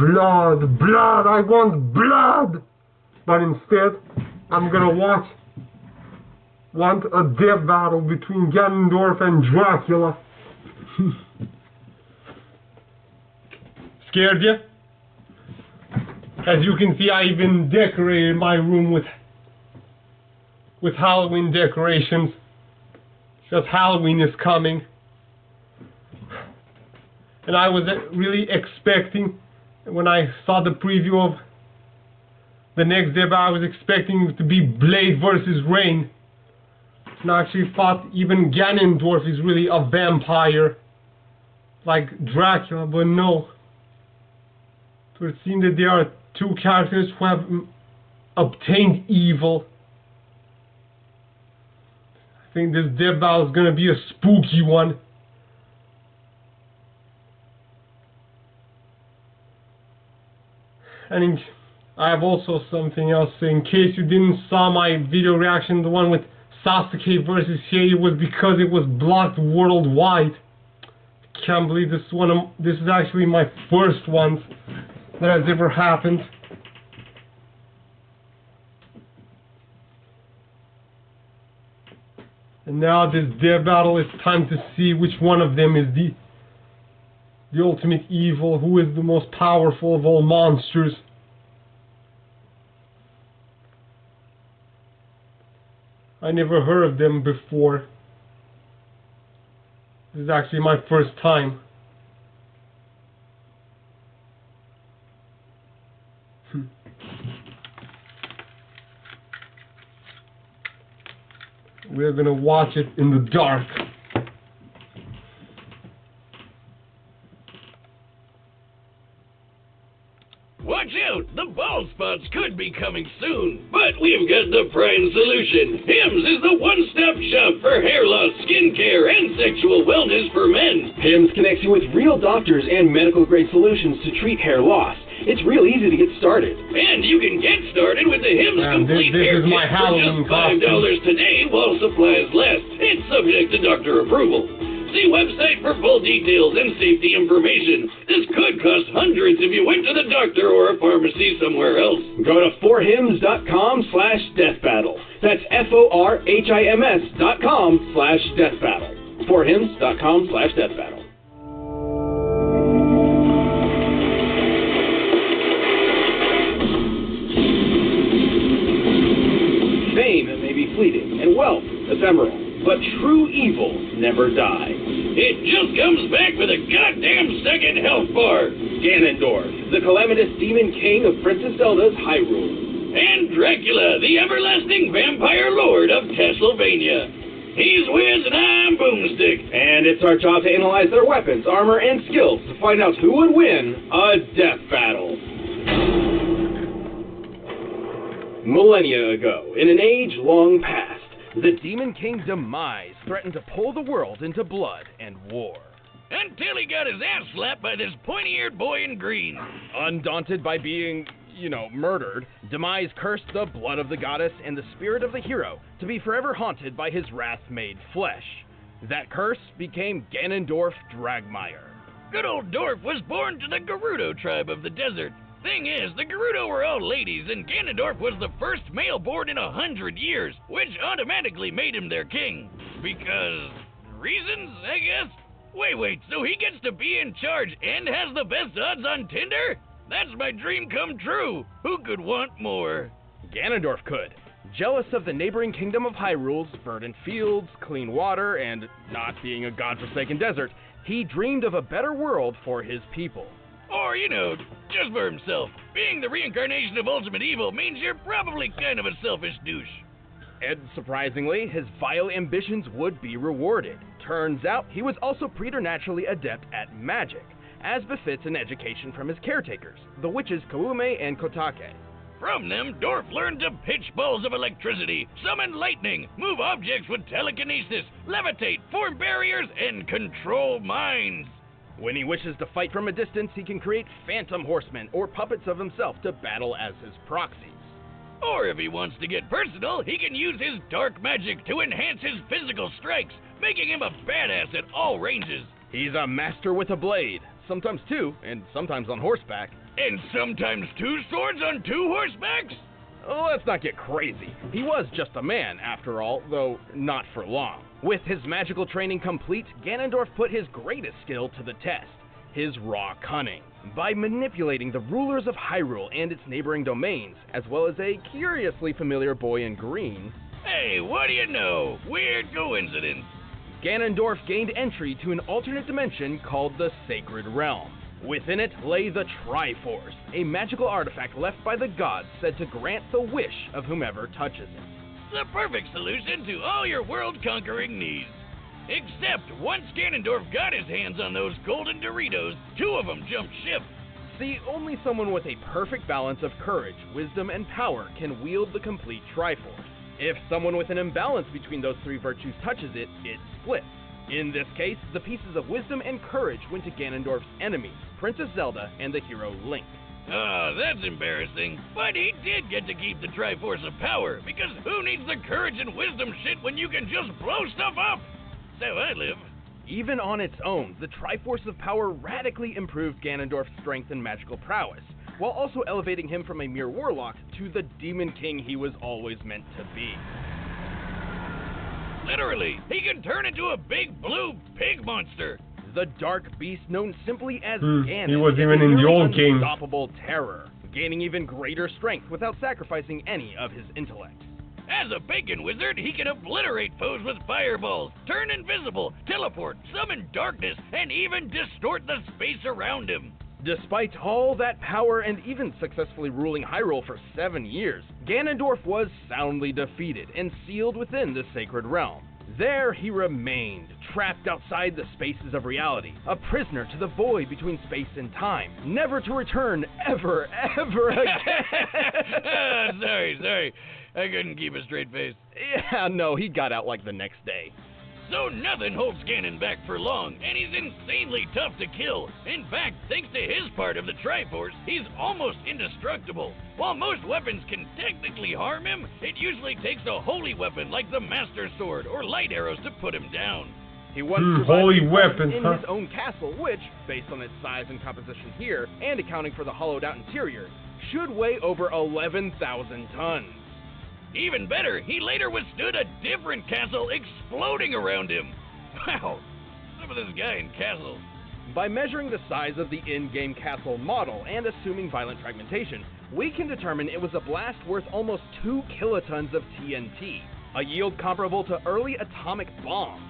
blood, blood, I want blood! But instead, I'm gonna want a death battle between Ganondorf and Dracula. Scared you? As you can see, I even decorated my room with Halloween decorations. Because Halloween is coming. And I was really expecting, when I saw the preview of the next day, I was expecting it to be Blade versus Rain. And I actually thought even Ganondorf is really a vampire, like Dracula, but no. So it seems that there are two characters who have obtained evil. I think this death battle is going to be a spooky one. And I have also something else. In case you didn't saw my video reaction, the one with Sasuke versus Shady, was because it was blocked worldwide. I can't believe this one. This is actually my first one that has ever happened. And now this death battle, it's time to see which one of them is the ultimate evil, who is the most powerful of all monsters. I never heard of them before. This is actually my first time. We're gonna watch it in the dark. Watch out! The bald spots could be coming soon. But we've got the prime solution. Hims is the one-stop shop for hair loss, skincare, and sexual wellness for men. Hims connects you with real doctors and medical-grade solutions to treat hair loss. It's real easy to get started. And you can get started with the Hims Complete this Hair is my Kit for Halloween just $5 today while supplies last. It's subject to doctor approval. See website for full details and safety information. This could cost hundreds if you went to the doctor or a pharmacy somewhere else. Go to forhims.com/deathbattle. That's FORHIMS.com/deathbattle. forhims.com/deathbattle. Fame may be fleeting and wealth ephemeral, but true evil never dies. It just comes back with a goddamn second health bar. Ganondorf, the calamitous demon king of Princess Zelda's Hyrule. And Dracula, the everlasting vampire lord of Castlevania. He's Wiz and I'm Boomstick. And it's our job to analyze their weapons, armor, and skills to find out who would win a death battle. Millennia ago, in an age long past, the Demon King Demise threatened to pull the world into blood and war. Until he got his ass slapped by this pointy-eared boy in green. Undaunted by being, murdered, Demise cursed the blood of the goddess and the spirit of the hero to be forever haunted by his wrath made flesh. That curse became Ganondorf Dragmire. Good old Dorf was born to the Gerudo tribe of the desert. Thing is, the Gerudo were all ladies, and Ganondorf was the first male born in 100 years, which automatically made him their king. Because... reasons, I guess? Wait, so he gets to be in charge and has the best odds on Tinder? That's my dream come true. Who could want more? Ganondorf could. Jealous of the neighboring kingdom of Hyrule's verdant fields, clean water, and not being a godforsaken desert, he dreamed of a better world for his people. Or, just for himself. Being the reincarnation of ultimate evil means you're probably kind of a selfish douche. And surprisingly, his vile ambitions would be rewarded. Turns out, he was also preternaturally adept at magic, as befits an education from his caretakers, the witches Koume and Kotake. From them, Dorf learned to pitch balls of electricity, summon lightning, move objects with telekinesis, levitate, form barriers, and control minds. When he wishes to fight from a distance, he can create phantom horsemen or puppets of himself to battle as his proxies. Or if he wants to get personal, he can use his dark magic to enhance his physical strikes, making him a badass at all ranges. He's a master with a blade, sometimes two, and sometimes on horseback. And sometimes 2 swords on 2 horsebacks? Let's not get crazy. He was just a man, after all, though not for long. With his magical training complete, Ganondorf put his greatest skill to the test, his raw cunning. By manipulating the rulers of Hyrule and its neighboring domains, as well as a curiously familiar boy in green, Hey, what do you know? Weird coincidence. Ganondorf gained entry to an alternate dimension called the Sacred Realm. Within it lay the Triforce, a magical artifact left by the gods said to grant the wish of whomever touches it. The perfect solution to all your world-conquering needs. Except once Ganondorf got his hands on those golden Doritos, 2 of them jumped ship. See, only someone with a perfect balance of courage, wisdom, and power can wield the complete Triforce. If someone with an imbalance between those 3 virtues touches it, it splits. In this case, the pieces of wisdom and courage went to Ganondorf's enemies, Princess Zelda and the hero Link. Oh, that's embarrassing. But he did get to keep the Triforce of Power, because who needs the courage and wisdom shit when you can just blow stuff up? That's how I live. Even on its own, the Triforce of Power radically improved Ganondorf's strength and magical prowess, while also elevating him from a mere warlock to the Demon King he was always meant to be. Literally, he can turn into a big blue pig monster. The dark beast known simply as Ganon he was is even a in the nearly old games. unstoppable terror, gaining even greater strength without sacrificing any of his intellect. As a bacon wizard, he can obliterate foes with fireballs, turn invisible, teleport, summon darkness, and even distort the space around him. Despite all that power and even successfully ruling Hyrule for 7 years, Ganondorf was soundly defeated and sealed within the Sacred Realm. There he remained, trapped outside the spaces of reality, a prisoner to the void between space and time, never to return ever again. Sorry. I couldn't keep a straight face. Yeah, no, he got out like the next day. So nothing holds Ganon back for long, and he's insanely tough to kill. In fact, thanks to his part of the Triforce, he's almost indestructible. While most weapons can technically harm him, it usually takes a holy weapon like the Master Sword or light arrows to put him down. He once holy survived weapons, in huh? his own castle, which, based on its size and composition here, and accounting for the hollowed-out interior, should weigh over 11,000 tons. Even better, he later withstood a different castle exploding around him. Wow, some of this guy in castles. By measuring the size of the in-game castle model and assuming violent fragmentation, we can determine it was a blast worth almost 2 kilotons of TNT, a yield comparable to early atomic bombs.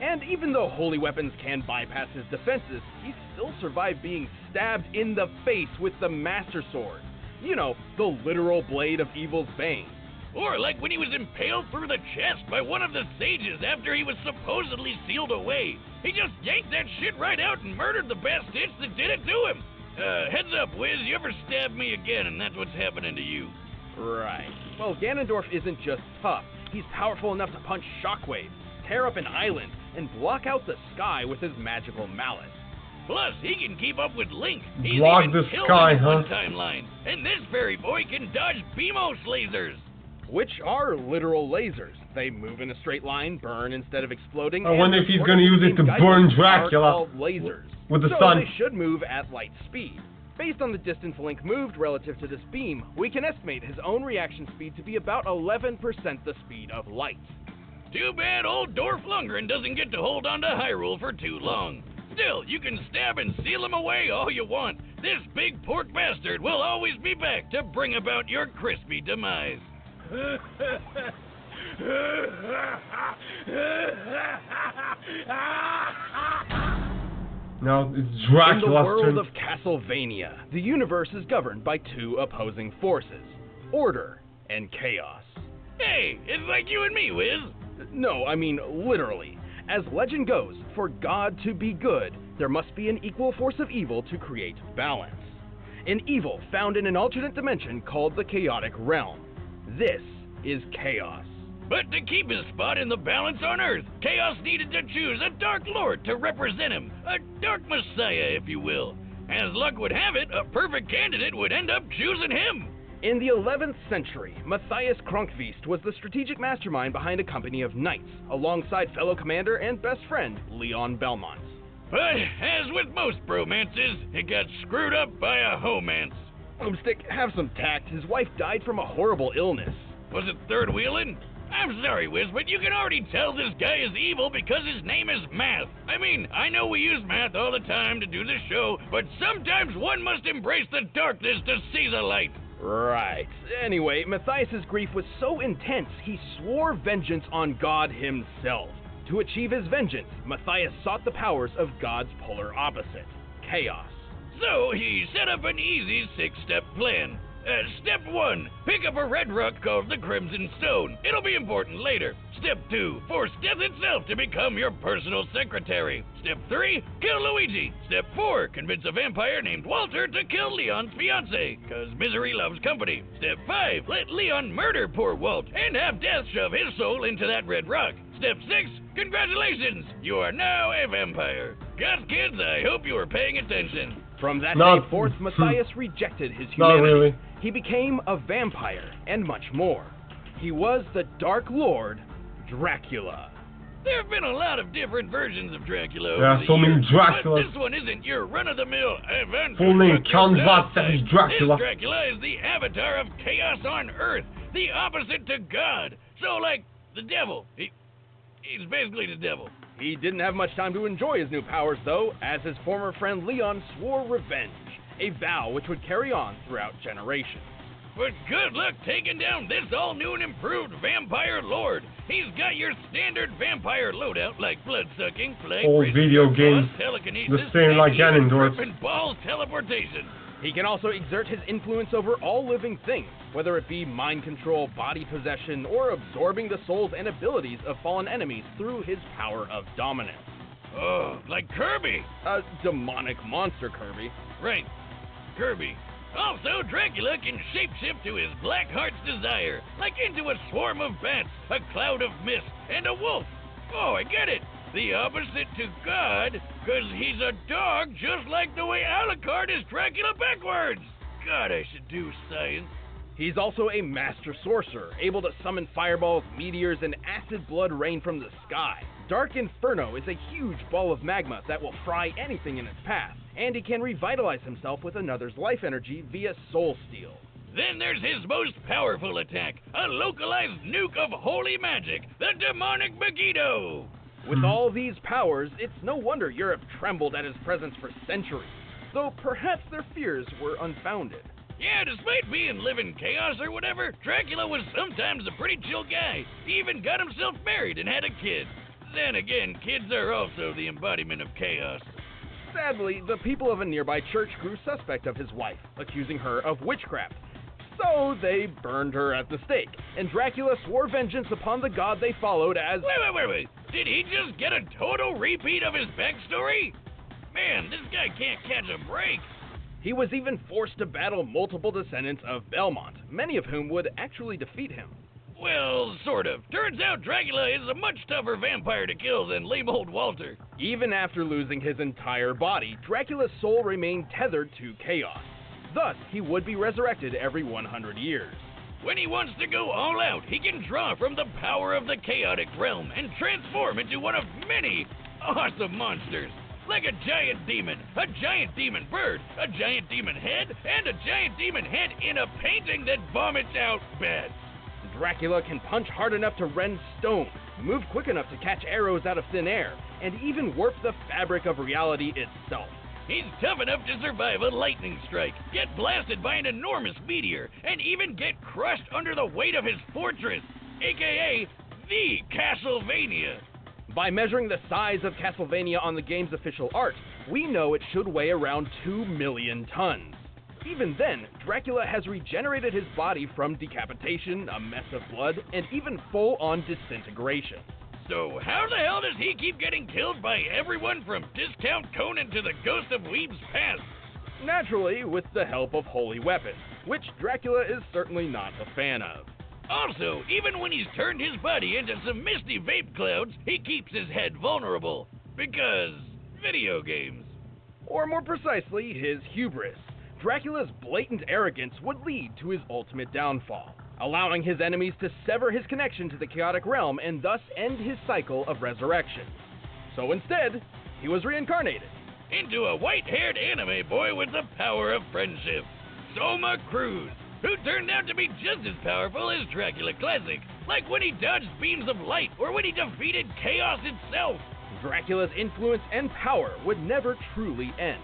And even though holy weapons can bypass his defenses, he still survived being stabbed in the face with the Master Sword. You know, the literal blade of evil's bane. Or like when he was impaled through the chest by one of the sages after he was supposedly sealed away. He just yanked that shit right out and murdered the bastard that did it to him. Heads up, Wiz, you ever stab me again and that's what's happening to you. Right. Well, Ganondorf isn't just tough. He's powerful enough to punch shockwaves, tear up an island, and block out the sky with his magical mallet. Plus, he can keep up with Link. He's Block even the killed sky, him huh? one timeline. And this fairy boy can dodge Beamos lasers. Which are literal lasers. They move in a straight line, burn instead of exploding. I wonder if he's according gonna use it game to guidance, burn are Dracula called lasers. with the so sun. They should move at light speed. Based on the distance Link moved relative to this beam, we can estimate his own reaction speed to be about 11% the speed of light. Too bad old Dorf Lundgren doesn't get to hold on to Hyrule for too long. Still, you can stab and seal him away all you want. This big pork bastard will always be back to bring about your crispy demise. Now it's In the Dracula's world turn. of Castlevania, the universe is governed by 2 opposing forces, order and chaos. Hey, it's like you and me, Wiz. No, I mean literally. As legend goes, for God to be good, there must be an equal force of evil to create balance. An evil found in an alternate dimension called the Chaotic Realm. This is Chaos. But to keep his spot in the balance on Earth, Chaos needed to choose a Dark Lord to represent him, a Dark Messiah, if you will. As luck would have it, a perfect candidate would end up choosing him. In the 11th century, Matthias Kronkvist was the strategic mastermind behind a company of knights, alongside fellow commander and best friend, Leon Belmont. But as with most bromances, it got screwed up by a homance. Boomstick, have some tact. His wife died from a horrible illness. Was it third wheeling? I'm sorry, Wiz, but you can already tell this guy is evil because his name is Math. I mean, I know we use math all the time to do this show, but sometimes one must embrace the darkness to see the light. Right. Anyway, Matthias's grief was so intense, he swore vengeance on God himself. To achieve his vengeance, Matthias sought the powers of God's polar opposite, chaos. So he set up an easy 6-step plan. Step 1, pick up a red rock called the Crimson Stone. It'll be important later. Step 2, force death itself to become your personal secretary. Step 3, kill Luigi. Step 4, convince a vampire named Walter to kill Leon's fiancée, cause misery loves company. Step 5, let Leon murder poor Walt and have death shove his soul into that red rock. Step 6, congratulations, you are now a vampire. Gosh, kids, I hope you were paying attention. From that day forth, Matthias rejected his humanity. Not really. He became a vampire, and much more. He was the Dark Lord, Dracula. There have been a lot of different versions of Dracula There over are the so many years, Draculas. but this one isn't your run-of-the-mill event. Full name, Count Vazquez Dracula. This Dracula is the avatar of chaos on Earth, the opposite to God. So, like, the devil. He's basically the devil. He didn't have much time to enjoy his new powers, though, as his former friend Leon swore revenge, a vow which would carry on throughout generations. But good luck taking down this all-new and improved vampire lord. He's got your standard vampire loadout like blood-sucking, plague, Old video games, telekinesis, the same like Ganondorf. and balls teleportation. He can also exert his influence over all living things, whether it be mind control, body possession, or absorbing the souls and abilities of fallen enemies through his power of dominance. Oh, like Kirby. A demonic monster, Kirby. Right, Kirby. Also, Dracula can shapeshift to his black heart's desire, like into a swarm of bats, a cloud of mist, and a wolf. Oh, I get it. The opposite to God, because he's a dog just like the way Alucard is Dracula backwards. God, I should do science. He's also a master sorcerer, able to summon fireballs, meteors, and acid blood rain from the sky. Dark Inferno is a huge ball of magma that will fry anything in its path, and he can revitalize himself with another's life energy via Soul Steal. Then there's his most powerful attack, a localized nuke of holy magic, the demonic Megiddo. With all these powers, it's no wonder Europe trembled at his presence for centuries, though perhaps their fears were unfounded. Yeah, despite being living chaos or whatever, Dracula was sometimes a pretty chill guy. He even got himself married and had a kid. Then again, kids are also the embodiment of chaos. Sadly, the people of a nearby church grew suspect of his wife, accusing her of witchcraft. So they burned her at the stake, and Dracula swore vengeance upon the god they followed as... Wait. Did he just get a total repeat of his backstory? Man, this guy can't catch a break. He was even forced to battle multiple descendants of Belmont, many of whom would actually defeat him. Well, sort of. Turns out Dracula is a much tougher vampire to kill than lame old Walter. Even after losing his entire body, Dracula's soul remained tethered to chaos. Thus, he would be resurrected every 100 years. When he wants to go all out, he can draw from the power of the chaotic realm and transform into one of many awesome monsters. Like a giant demon bird, a giant demon head, and a giant demon head in a painting that vomits out bats. Dracula can punch hard enough to rend stone, move quick enough to catch arrows out of thin air, and even warp the fabric of reality itself. He's tough enough to survive a lightning strike, get blasted by an enormous meteor, and even get crushed under the weight of his fortress, aka the Castlevania. By measuring the size of Castlevania on the game's official art, we know it should weigh around 2 million tons. Even then, Dracula has regenerated his body from decapitation, a mess of blood, and even full-on disintegration. So how the hell does he keep getting killed by everyone from Discount Conan to the Ghost of Weeb's Past? Naturally, with the help of holy weapons, which Dracula is certainly not a fan of. Also, even when he's turned his body into some misty vape clouds, he keeps his head vulnerable. Because video games. Or more precisely, his hubris. Dracula's blatant arrogance would lead to his ultimate downfall, allowing his enemies to sever his connection to the chaotic realm and thus end his cycle of resurrection. So instead, he was reincarnated. Into a white-haired anime boy with the power of friendship. Soma Cruz, who turned out to be just as powerful as Dracula Classic, like when he dodged beams of light or when he defeated chaos itself. Dracula's influence and power would never truly end.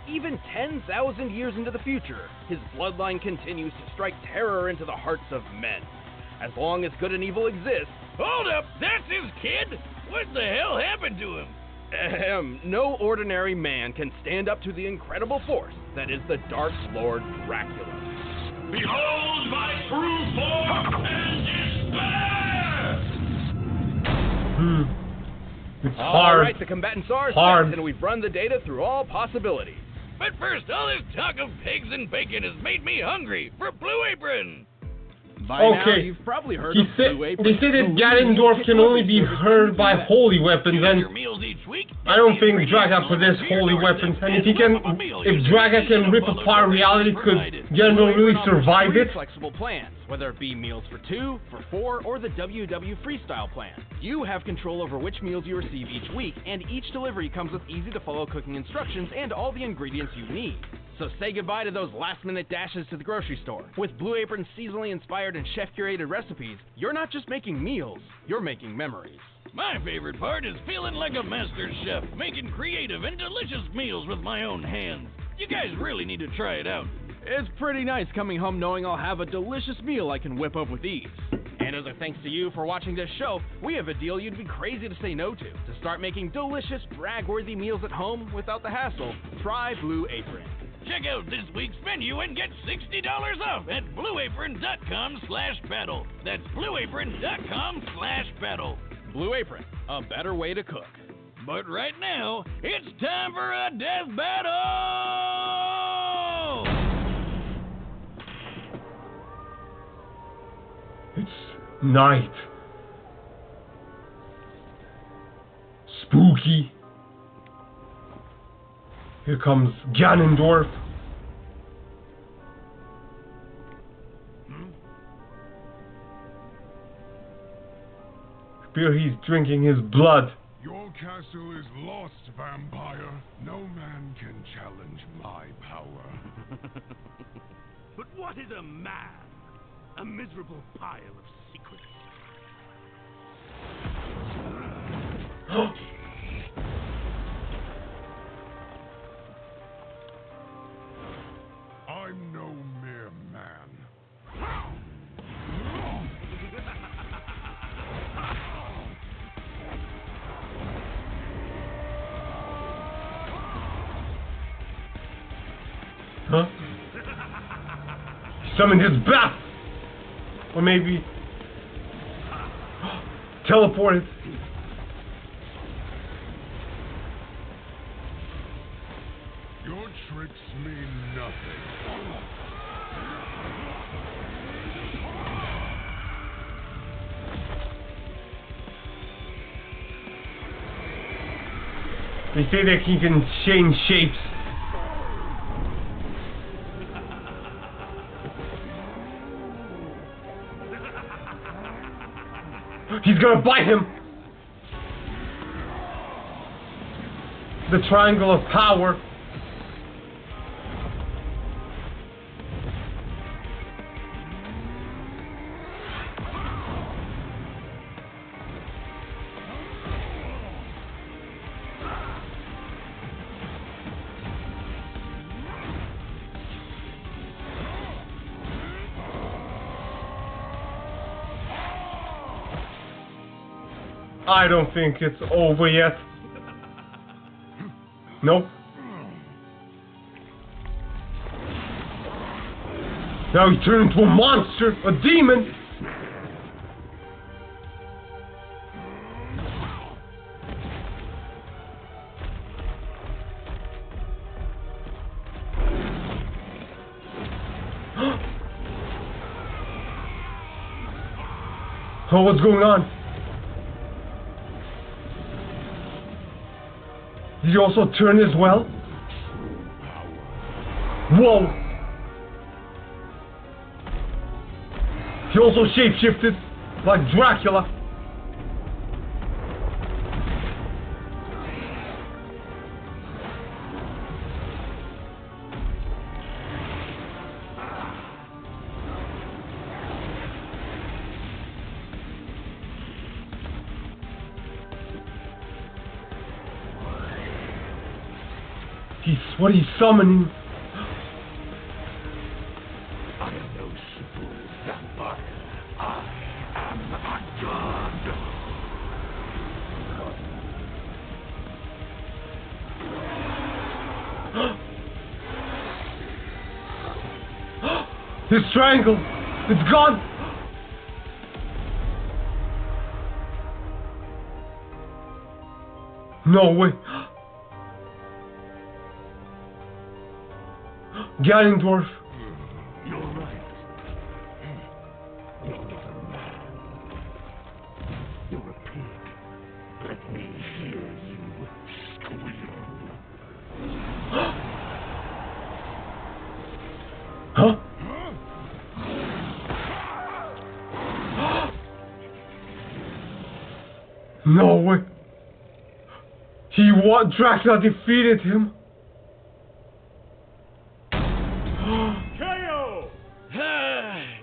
Even 10,000 years into the future, his bloodline continues to strike terror into the hearts of men. As long as good and evil exist... Hold up, that's his kid? What the hell happened to him? No ordinary man can stand up to the incredible force that is the Dark Lord Dracula. Behold my true form and despair! It's hard. Alright, the combatants are set, and we've run the data through all possibilities. But first, all this talk of pigs and bacon has made me hungry for Blue Apron. By now, Okay, you've probably heard he of said, Blue Apron. they say that Ganondorf can only be heard by holy weapons, and Your meals each week. I don't think Dracula possesses holy weapons. And if Dracula can rip apart reality, could Ganondorf really survive it? Flexible plans, whether it be meals for 2, for 4, or the WW Freestyle plan. You have control over which meals you receive each week, and each delivery comes with easy-to-follow cooking instructions and all the ingredients you need. So say goodbye to those last-minute dashes to the grocery store. With Blue Apron's seasonally inspired and chef-curated recipes, you're not just making meals, you're making memories. My favorite part is feeling like a master chef, making creative and delicious meals with my own hands. You guys really need to try it out. It's pretty nice coming home knowing I'll have a delicious meal I can whip up with ease. And as a thanks to you for watching this show, we have a deal you'd be crazy to say no to. To start making delicious, brag-worthy meals at home without the hassle, try Blue Apron. Check out this week's menu and get $60 off at blueapron.com/battle. That's blueapron.com/battle. Blue Apron, a better way to cook. But right now, it's time for a death battle! It's night. Spooky. Here comes Ganondorf. I fear he's drinking his blood. Your castle is lost, vampire. No man can challenge my power. But what is a man? A miserable pile of secrets. I'm no mere man. Huh? He summoned his bat! Or maybe... teleported. Your tricks mean nothing. They say that he can change shapes. He's gonna bite him! The triangle of power. I don't think it's over yet. Nope. Now he turned into a monster, a demon. Oh, what's going on? Did he also turn as well? Whoa! He also shapeshifted, like Dracula. What he's summoning? I am no simple vampire. I am a god. His triangle! It's gone! No way! Ganondorf! You're right. You're not a man. You're a pig. Let me hear you squeal. Huh? No way! Dracula defeated him! KO!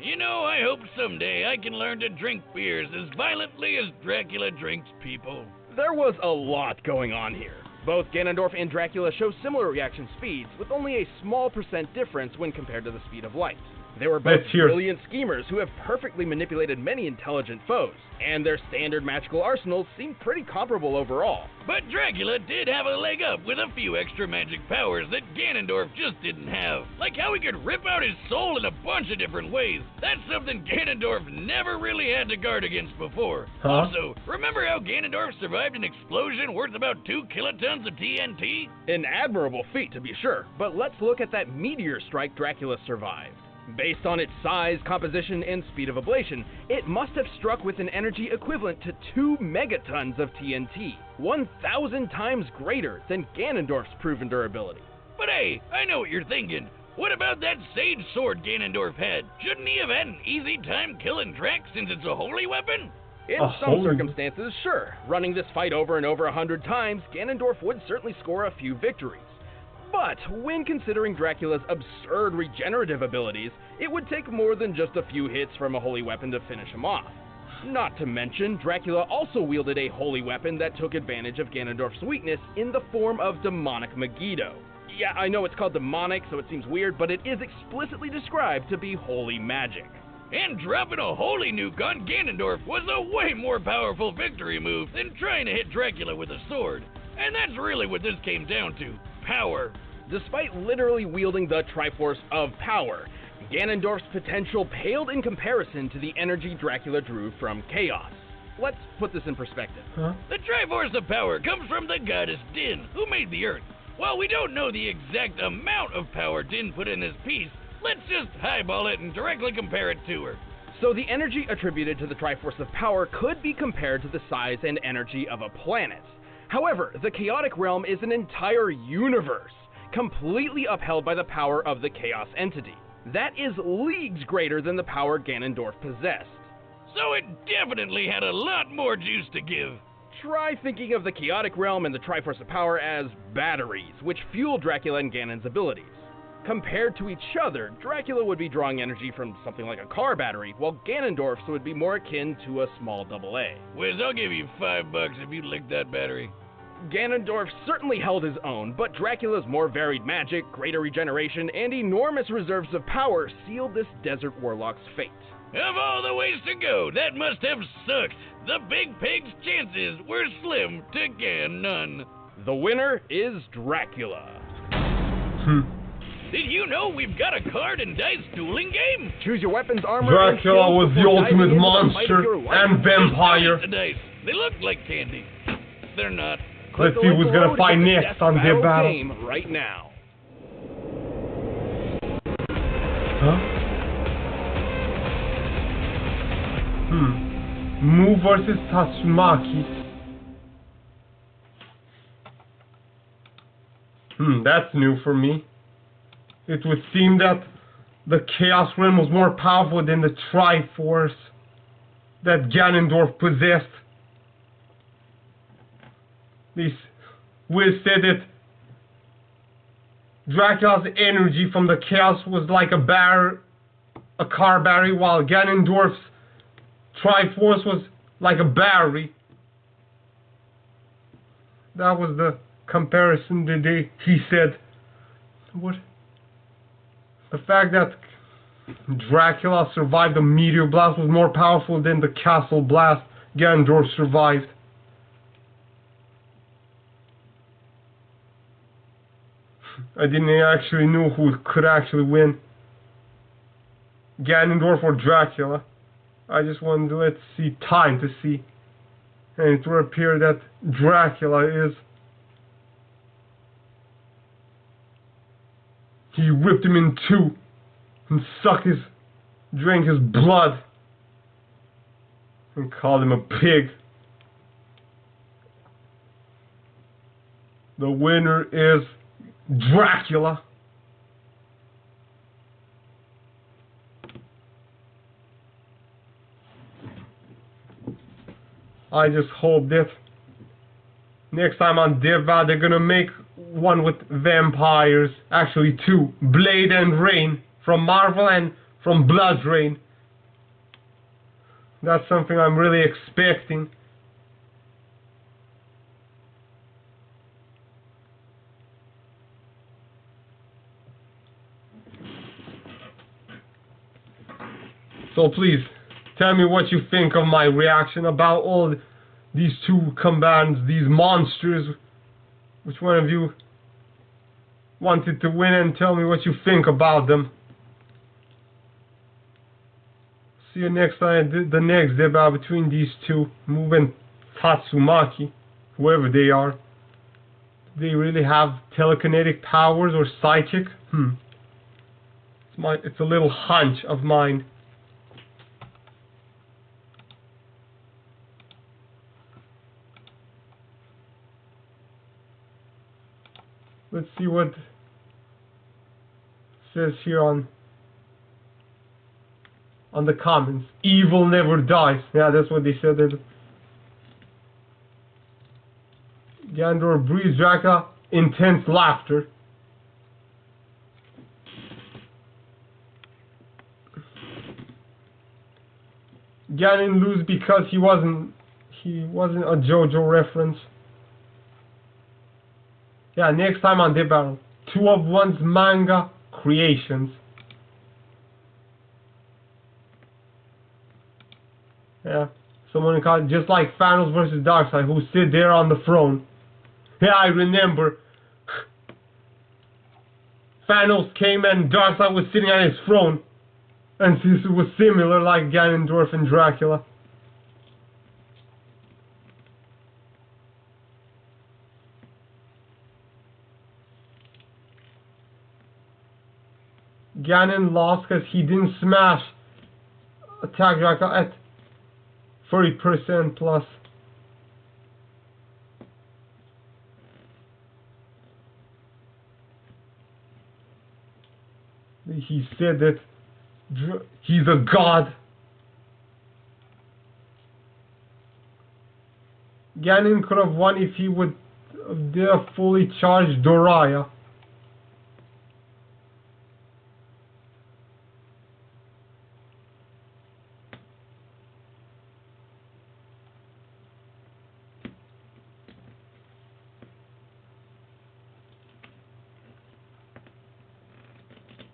You know, I hope someday I can learn to drink beers as violently as Dracula drinks people. There was a lot going on here. Both Ganondorf and Dracula show similar reaction speeds, with only a small % difference when compared to the speed of light. They were both Let's hear. brilliant schemers who have perfectly manipulated many intelligent foes, and their standard magical arsenals seem pretty comparable overall. But Dracula did have a leg up with a few extra magic powers that Ganondorf just didn't have. Like how he could rip out his soul in a bunch of different ways. That's something Ganondorf never really had to guard against before. Huh? Also, remember how Ganondorf survived an explosion worth about 2 kilotons of TNT? An admirable feat, to be sure, but let's look at that meteor strike Dracula survived. Based on its size, composition, and speed of ablation, it must have struck with an energy equivalent to 2 megatons of TNT, 1,000 times greater than Ganondorf's proven durability. But hey, I know what you're thinking. What about that sage sword Ganondorf had? Shouldn't he have had an easy time killing Drac since it's a holy weapon? In A some holy- circumstances, sure. Running this fight over and over 100 times, Ganondorf would certainly score a few victories. But when considering Dracula's absurd regenerative abilities, it would take more than just a few hits from a holy weapon to finish him off. Not to mention, Dracula also wielded a holy weapon that took advantage of Ganondorf's weakness in the form of demonic Megiddo. Yeah, I know it's called demonic, so it seems weird, but it is explicitly described to be holy magic. And dropping a holy nuke on Ganondorf was a way more powerful victory move than trying to hit Dracula with a sword. And that's really what this came down to. Power. Despite literally wielding the Triforce of Power, Ganondorf's potential paled in comparison to the energy Dracula drew from chaos. Let's put this in perspective. Huh? The Triforce of Power comes from the goddess Din, who made the Earth. While we don't know the exact amount of power Din put in his piece, let's just highball it and directly compare it to her. So the energy attributed to the Triforce of Power could be compared to the size and energy of a planet. However, the chaotic realm is an entire universe, completely upheld by the power of the chaos entity. That is leagues greater than the power Ganondorf possessed. So it definitely had a lot more juice to give. Try thinking of the chaotic realm and the Triforce of Power as batteries, which fuel Dracula and Ganon's abilities. Compared to each other, Dracula would be drawing energy from something like a car battery, while Ganondorf's would be more akin to a small AA. Wiz, I'll give you $5 if you lick that battery. Ganondorf certainly held his own, but Dracula's more varied magic, greater regeneration, and enormous reserves of power sealed this desert warlock's fate. Of all the ways to go, that must have sucked. The big pig's chances were slim to Gan none. The winner is Dracula. Did you know we've got a card and dice dueling game? Choose your weapons, armor, and Dracula skills was the before diving ultimate into the fight of monster your life. and vampire. The dice. They look like candy. They're not. Let's Click the see link who's below gonna to fight get the next Death on their battle. game right now. Huh? Mu versus Tatsumaki. That's new for me. It would seem that the Chaos Realm was more powerful than the Triforce that Ganondorf possessed. This Wiz said that Dracula's energy from the Chaos was like a car battery, while Ganondorf's Triforce was like a battery. That was the comparison that he said. what? The fact that Dracula survived the meteor blast was more powerful than the castle blast Ganondorf survived. I didn't actually know who could actually win, Ganondorf or Dracula. I just wanted to let's see time to see, and it would appear that Dracula is. He ripped him in two and drank his blood and called him a pig. The winner is Dracula. I just hope that next time on Deva they're gonna make one with vampires. Actually two. Blade and Rain from Marvel and from Blood Rain. That's something I'm really expecting. So please, tell me what you think of my reaction about all these two combatants, these monsters. Which one of you wanted to win, and tell me what you think about them. See you next time, the next debate between these two, Move and Tatsumaki, whoever they are. Do they really have telekinetic powers or psychic? It's a little hunch of mine. Let's see what it says here on the comments. Evil never dies. Yeah, that's what they said. Ganondorf breathes Dracula intense laughter. Ganon lose because he wasn't a JoJo reference. Yeah, next time on the battle, 2 of 1's manga creations. Yeah, someone called just like Thanos versus Darkseid, who sit there on the throne. Yeah, I remember. Thanos came and Darkseid was sitting on his throne, and this was similar like Ganondorf and Dracula. Ganon lost because he didn't smash attack Dracula at 30% plus. He said that he's a god. Ganon could have won if he would did a fully charged Doraya.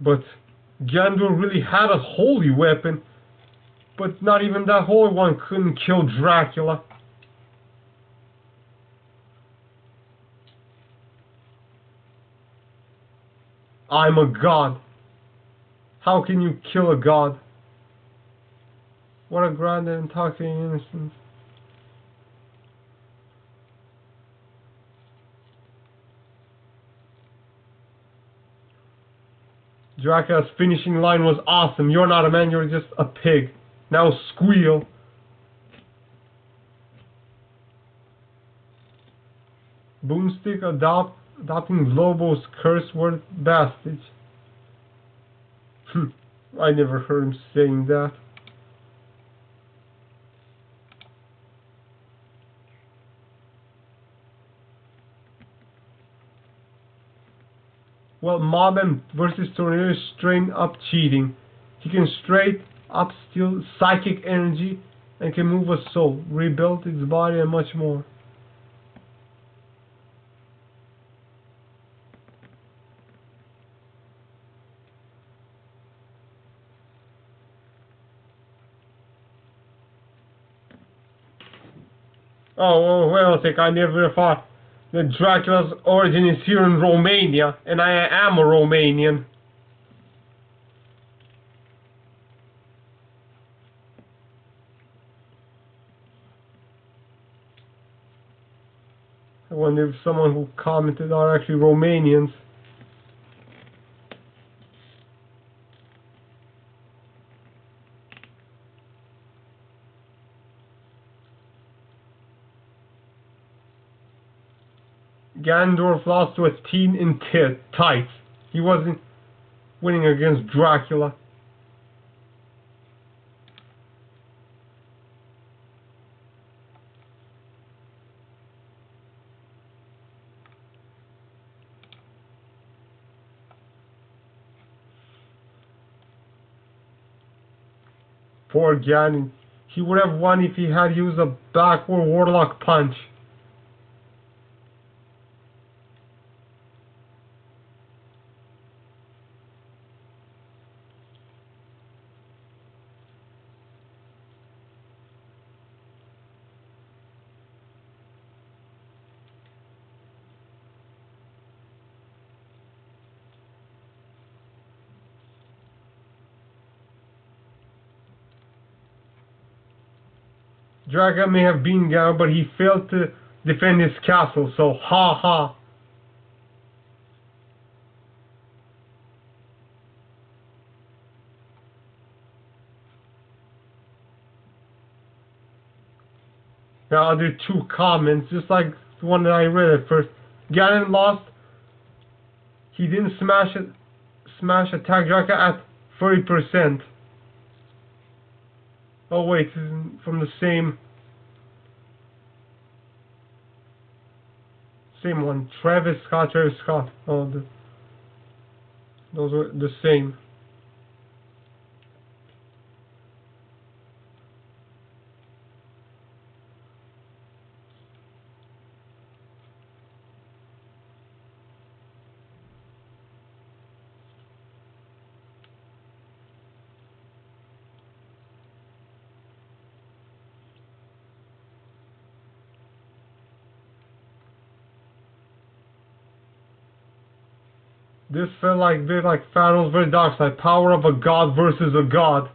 But Ganondorf really had a holy weapon, but not even that holy one couldn't kill Dracula. I'm a god. How can you kill a god? What a grand and intoxicating innocence. Dracula's finishing line was awesome. You're not a man, you're just a pig. Now squeal. Boomstick adopting Lobo's curse word bastard. I never heard him saying that. Well, Mob versus Tornado is straight up cheating. He can straight up steal psychic energy and can move a soul, rebuild its body, and much more. Oh, well, I never thought that Dracula's origin is here in Romania, and I am a Romanian. I wonder if someone who commented are actually Romanians. Ganondorf lost to a teen in tights. He wasn't winning against Dracula. Poor Ganon. He would have won if he had used a backward warlock punch. Dracula may have been Ganon, but he failed to defend his castle, so ha ha. Now other two comments, just like the one that I read at first. Ganon lost. He didn't smash attack Dracula at 30%. Oh wait, this is from the same one. Travis Scott. Oh, those were the same. This felt like a bit like Pharaoh's very dark side, power of a god versus a god.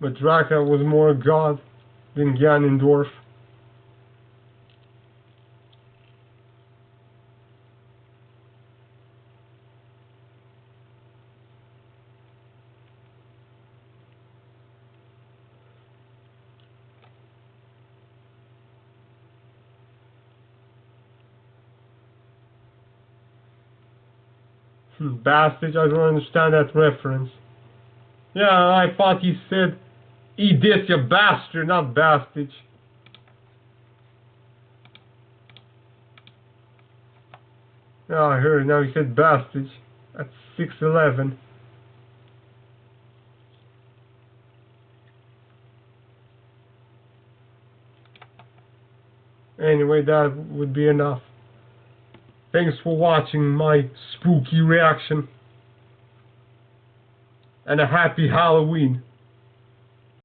But Dracula was more a god than Ganondorf. Bastard, I don't understand that reference. Yeah, I thought he said, eat this, you bastard, not bastard. Yeah, I heard, now he said bastard. At 6:11. Anyway, that would be enough. Thanks for watching my spooky reaction. And a happy Halloween.